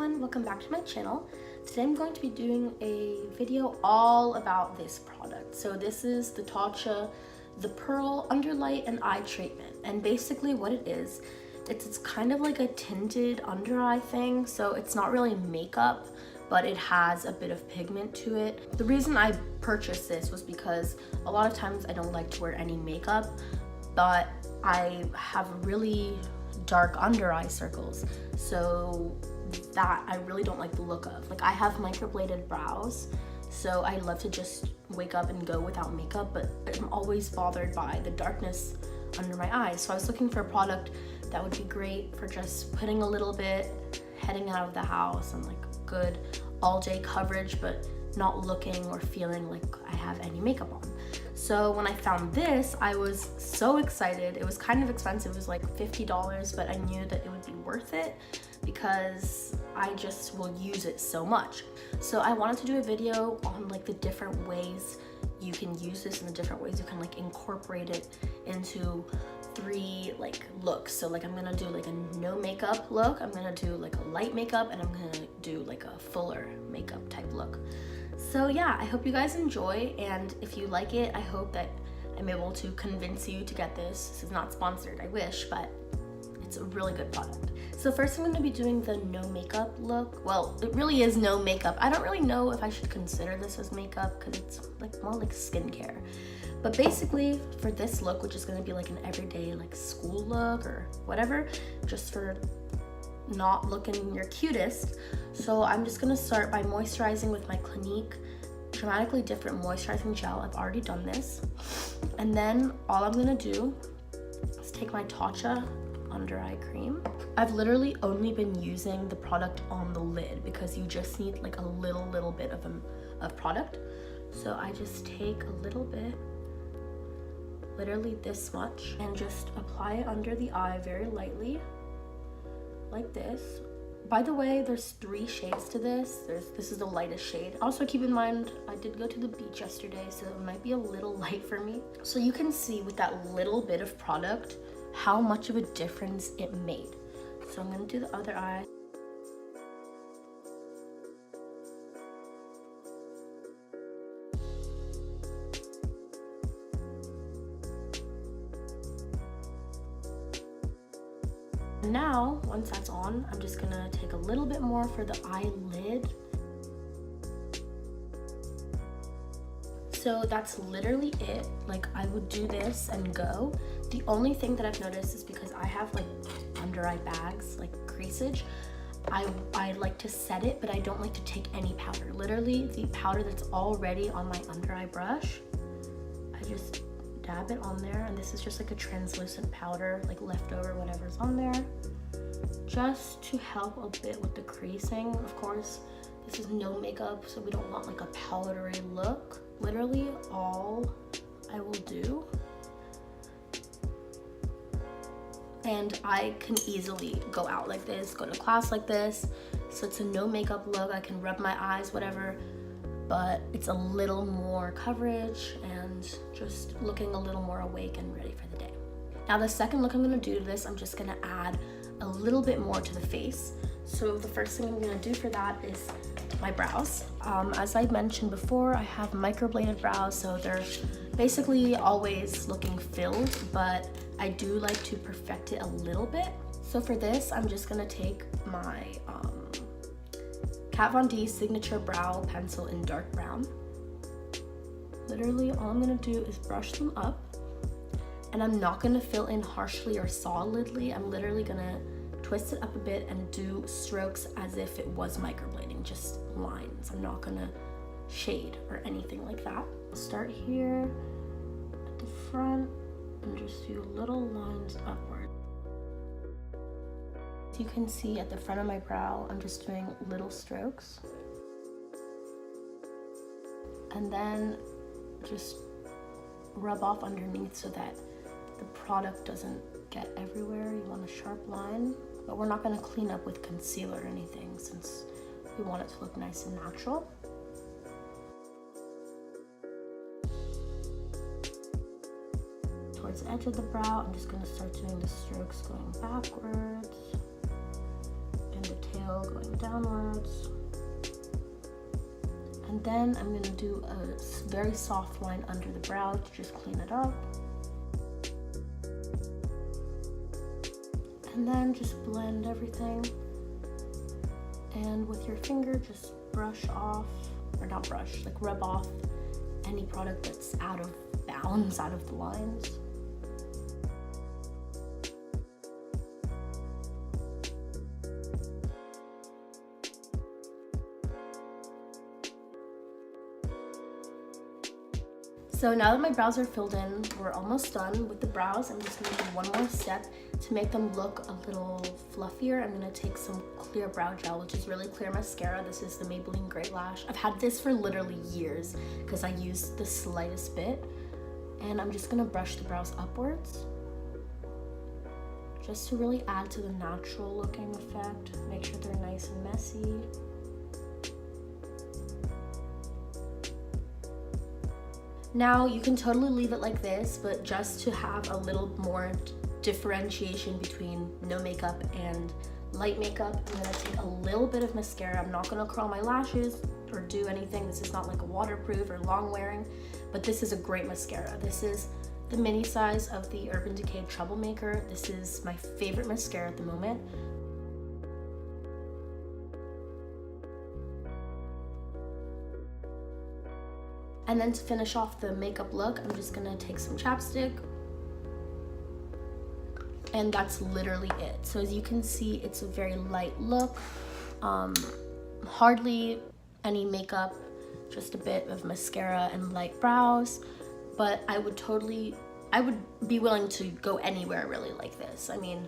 everyone, welcome back to my channel. Today I'm going to be doing a video all about this product. So this is the Tatcha, the Pearl Underlight and Eye Treatment. And basically what it is, it's kind of like a tinted under eye thing. So it's not really makeup, but it has a bit of pigment to it. The reason I purchased this was because a lot of times I don't like to wear any makeup, but I have really dark under eye circles, so that I really don't like the look of. Like, I have microbladed brows, so I love to just wake up and go without makeup, but I'm always bothered by the darkness under my eyes. So I was looking for a product that would be great for just putting a little bit, heading out of the house, and like good all day coverage, but not looking or feeling like I have any makeup on. So when I found this, I was so excited. It was kind of expensive, it was like $50, but I knew that it would be worth it because I just will use it so much. So I wanted to do a video on like the different ways you can use this and the different ways you can like incorporate it into 3 like looks. So like I'm gonna do like a no makeup look, I'm gonna do like a light makeup, and I'm gonna do like a fuller makeup type look. So yeah, I hope you guys enjoy, and if you like it, I hope that I'm able to convince you to get this. This is not sponsored, I wish, but it's a really good product. So first I'm going to be doing the no makeup look. Well, it really is no makeup. I don't really know if I should consider this as makeup because it's like more like skincare. But basically for this look, which is going to be like an everyday like school look or whatever, just for not looking your cutest. So I'm just gonna start by moisturizing with my Clinique Dramatically Different Moisturizing Gel. I've already done this. And then all I'm gonna do is take my Tatcha under eye cream. I've literally only been using the product on the lid because you just need like a little bit of product. So I just take a little bit, literally this much, and just apply it under the eye very lightly, like this. By the way, there's 3 shades to this. This is the lightest shade. Also keep in mind, I did go to the beach yesterday, so it might be a little light for me. So you can see with that little bit of product how much of a difference it made. So I'm gonna do the other eye. Now, once that's on, I'm just gonna take a little bit more for the eyelid. So that's literally it. Like, I would do this and go. The only thing that I've noticed is because I have like under eye bags, like creasage, I like to set it, but I don't like to take any powder. Literally, the powder that's already on my under eye brush, I just dab it on there, and this is just like a translucent powder, like leftover whatever's on there, just to help a bit with the creasing. Of course, this is no makeup, so we don't want like a powdery look. Literally all I will do, and I can easily go out like this, go to class like this, so it's a no makeup look. I can rub my eyes, whatever, but it's a little more coverage and just looking a little more awake and ready for the day. Now the second look I'm gonna do to this, I'm just gonna add a little bit more to the face. So the first thing I'm gonna do for that is my brows. As I mentioned before, I have microbladed brows, so they're basically always looking filled, but I do like to perfect it a little bit. So for this, I'm just gonna take my Kat Von D Signature Brow Pencil in dark brown. Literally all I'm gonna do is brush them up, and I'm not gonna fill in harshly or solidly. I'm literally gonna twist it up a bit and do strokes as if it was microblading, just lines. I'm not gonna shade or anything like that. I'll start here at the front and just do little lines upward. As you can see at the front of my brow, I'm just doing little strokes. And then just rub off underneath so that the product doesn't get everywhere. You want a sharp line, but we're not gonna clean up with concealer or anything since we want it to look nice and natural. Towards the edge of the brow, I'm just gonna start doing the strokes going backwards. So going downwards. And then I'm gonna do a very soft line under the brow to just clean it up. And then just blend everything. And with your finger, just brush off, or not brush, like rub off any product that's out of balance, out of the lines. So now that my brows are filled in, we're almost done with the brows. I'm just gonna do one more step to make them look a little fluffier. I'm gonna take some clear brow gel, which is really clear mascara. This is the Maybelline Great Lash. I've had this for literally years because I used the slightest bit. And I'm just gonna brush the brows upwards, just to really add to the natural looking effect. Make sure they're nice and messy. Now you can totally leave it like this, but just to have a little more differentiation between no makeup and light makeup, I'm gonna take a little bit of mascara. I'm not gonna curl my lashes or do anything. This is not like a waterproof or long wearing, but this is a great mascara. This is the mini size of the Urban Decay Troublemaker. This is my favorite mascara at the moment. And then to finish off the makeup look, I'm just gonna take some chapstick. And that's literally it. So as you can see, it's a very light look. Hardly any makeup, just a bit of mascara and light brows. But I would be willing to go anywhere really like this. I mean,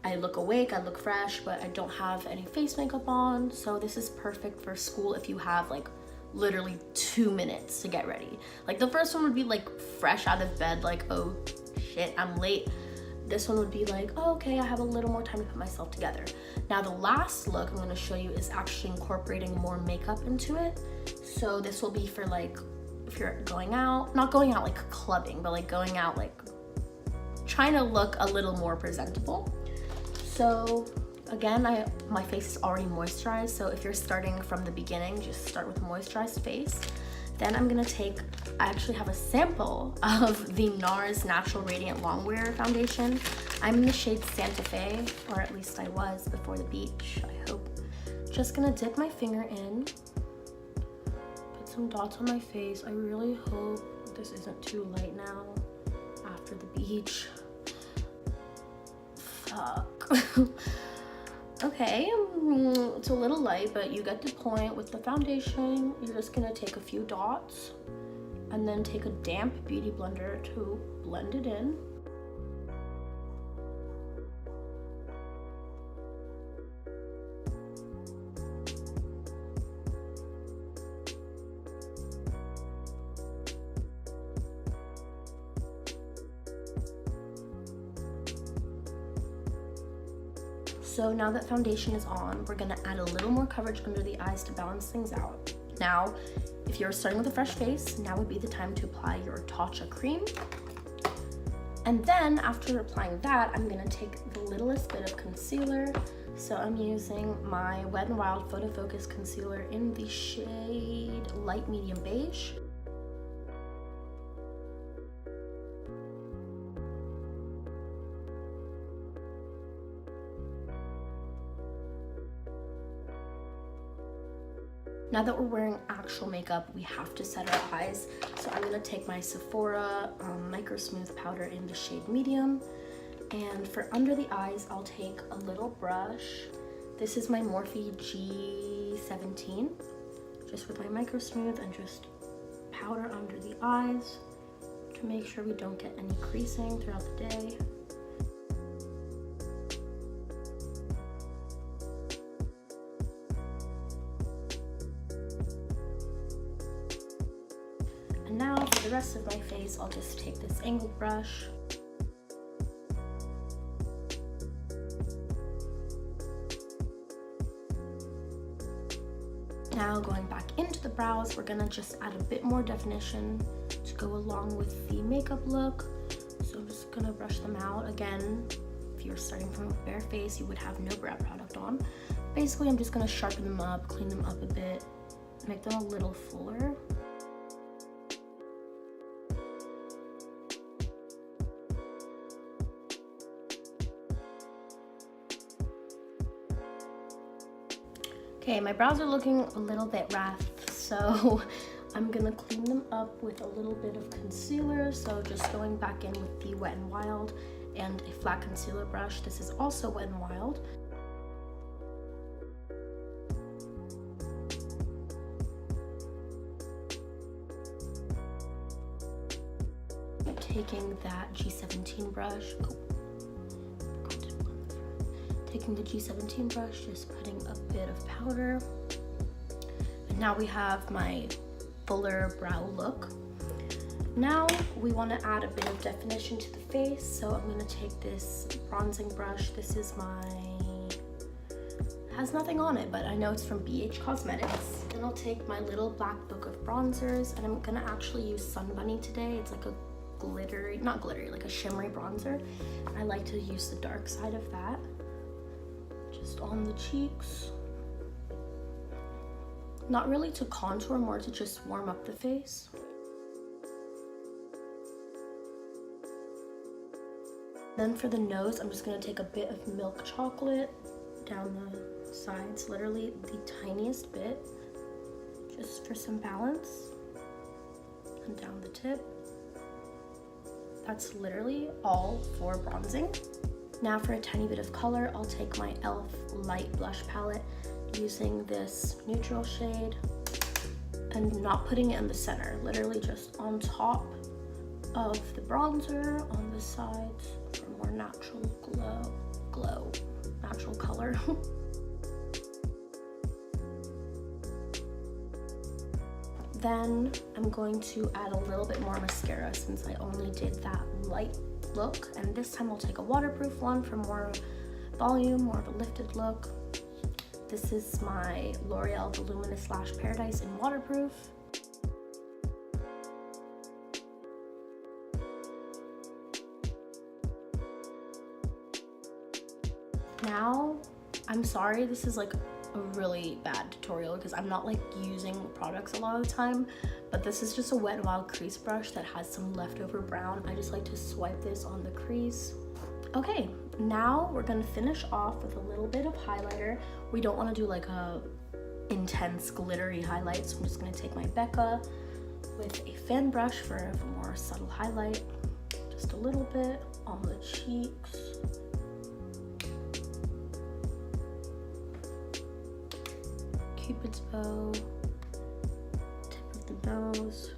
I look awake, I look fresh, but I don't have any face makeup on. So this is perfect for school if you have like literally 2 minutes to get ready. Like the first one would be like fresh out of bed, like, oh shit, I'm late. This one would be like, oh, okay, I have a little more time to put myself together. Now the last look I'm gonna show you is actually incorporating more makeup into it. So this will be for like, if you're going out, not going out like clubbing, but like going out like trying to look a little more presentable. So again, my face is already moisturized, so if you're starting from the beginning, just start with a moisturized face. Then I'm gonna take, I actually have a sample of the NARS Natural Radiant Longwear Foundation. I'm in the shade Santa Fe, or at least I was before the beach, I hope. Just gonna dip my finger in, put some dots on my face. I really hope this isn't too light now after the beach. Fuck. Okay, it's a little light, but you get the point. With the foundation, you're just gonna take a few dots and then take a damp beauty blender to blend it in. So now that foundation is on, we're gonna add a little more coverage under the eyes to balance things out. Now, if you're starting with a fresh face, now would be the time to apply your Tatcha cream. And then after applying that, I'm gonna take the littlest bit of concealer. So I'm using my Wet n Wild Photo Focus Concealer in the shade Light Medium Beige. Now that we're wearing actual makeup, we have to set our eyes. So I'm gonna take my Sephora Micro Smooth Powder in the shade Medium. And for under the eyes, I'll take a little brush. This is my Morphe G17. Just with my Micro Smooth and just powder under the eyes to make sure we don't get any creasing throughout the day. And now for the rest of my face, I'll just take this angled brush. Now going back into the brows, we're gonna just add a bit more definition to go along with the makeup look. So I'm just gonna brush them out. Again, if you're starting from a bare face, you would have no brow product on. Basically, I'm just gonna sharpen them up, clean them up a bit, make them a little fuller. Okay, my brows are looking a little bit rough, so I'm gonna clean them up with a little bit of concealer. So just going back in with the Wet n Wild and a flat concealer brush. This is also Wet n Wild. Taking that G17 brush, taking the G17 brush, just putting a bit of powder. And now we have my fuller brow look. Now we want to add a bit of definition to the face, so I'm going to take this bronzing brush. This is has nothing on it, but I know it's from BH Cosmetics. Then I'll take my little black book of bronzers, and I'm going to actually use Sun Bunny today. It's like a glittery, not glittery, like a shimmery bronzer. I like to use the dark side of that, just on the cheeks. Not really to contour, more to just warm up the face. Then for the nose, I'm just gonna take a bit of milk chocolate down the sides, literally the tiniest bit, just for some balance, and down the tip. That's literally all for bronzing. Now for a tiny bit of color, I'll take my e.l.f. light blush palette using this neutral shade and not putting it in the center, literally just on top of the bronzer on the sides for more natural natural color. Then I'm going to add a little bit more mascara since I only did that light look, and this time I'll take a waterproof one for more volume, more of a lifted look. This is my L'Oreal Voluminous Lash Paradise in waterproof. Now, I'm sorry, this is like a really bad tutorial because I'm not like using products a lot of the time, but this is just a Wet n Wild crease brush that has some leftover brown. I just like to swipe this on the crease. Okay, now we're gonna finish off with a little bit of highlighter. We don't want to do like a intense glittery highlight, so I'm just gonna take my Becca with a fan brush for a more subtle highlight, just a little bit on the cheeks. Cupid's bow, tip of the nose.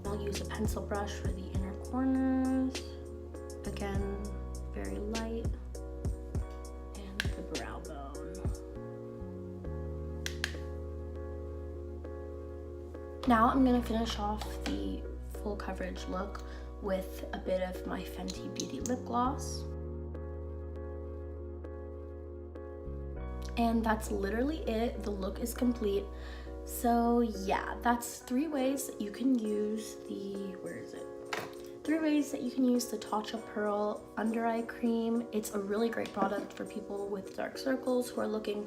I'll use a pencil brush for the inner corners. Again, very light. And the brow bone. Now I'm gonna finish off the full coverage look with a bit of my Fenty Beauty lip gloss. And that's literally it. The look is complete. So yeah, that's 3 ways that you can use the, 3 ways that you can use the Tatcha Pearl Under Eye Cream. It's a really great product for people with dark circles who are looking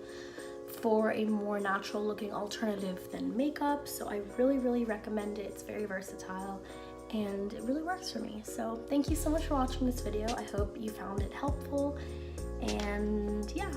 for a more natural looking alternative than makeup. So I really recommend it. It's very versatile and it really works for me. So thank you so much for watching this video. I hope you found it helpful, and yeah.